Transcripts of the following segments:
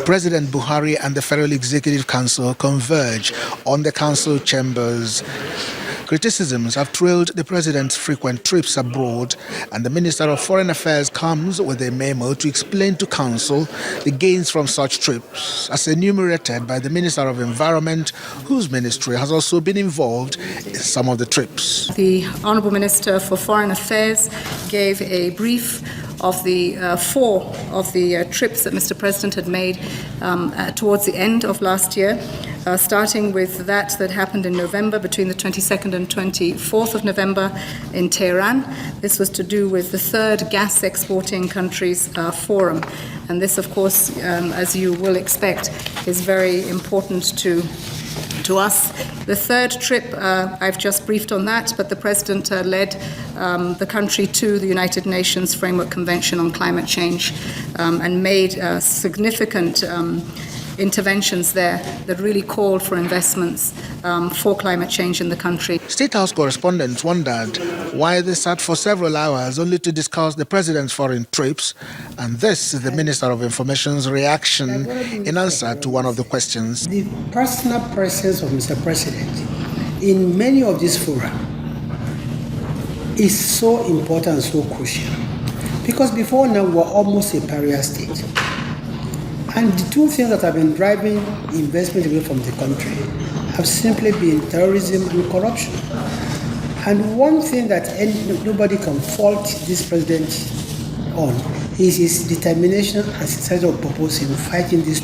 President Buhari and the Federal Executive Council converge on the council chambers. Criticisms have trailed the president's frequent trips abroad, and the Minister of Foreign Affairs comes with a memo to explain to Council the gains from such trips, as enumerated by the Minister of Environment, whose ministry has also been involved in some of the trips. The Honourable Minister for Foreign Affairs gave a brief of the four of the trips that Mr. President had made towards the end of last year, starting with that happened in November, between the 22nd and 24th of November in Tehran. This was to do with the third gas exporting countries forum. And this, of course, as you will expect, is very important to us. The third trip, I've just briefed on that, but the President led the country to the United Nations Framework Convention on Climate Change and made significant interventions there that really called for investments for climate change in the country. State House correspondents wondered why they sat for several hours only to discuss the president's foreign trips, and this is the Minister of Information's reaction in answer to one of the questions. The personal presence of Mr. President in many of these fora is so important and so crucial, because before now we're almost a pariah state. And the two things that have been driving investment away from the country have simply been terrorism and corruption. And one thing that nobody can fault this president on is his determination and sense of purpose in fighting these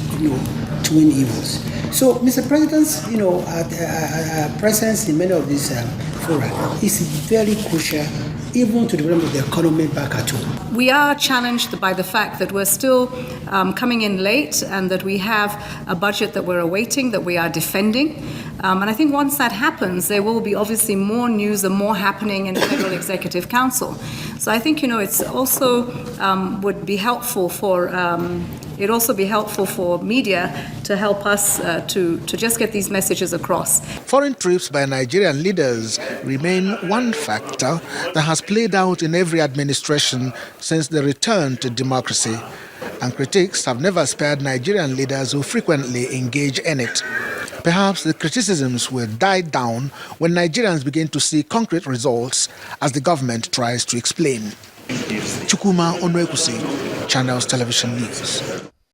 twin evils. So Mr. President's presence in many of these fora is very crucial, even to the development of the economy back at home. We are challenged by the fact that we're still coming in late and that we have a budget that we're awaiting, that we are defending. And I think once that happens, there will be obviously more news and more happening in the Federal Executive Council. So I think, it's also would be helpful for media to help us to just get these messages across. Foreign trips by Nigerian leaders remain one factor that has played out in every administration since the return to democracy. And critics have never spared Nigerian leaders who frequently engage in it. Perhaps the criticisms will die down when Nigerians begin to see concrete results as the government tries to explain. Chukwuma Onwekusi, Channels Television News.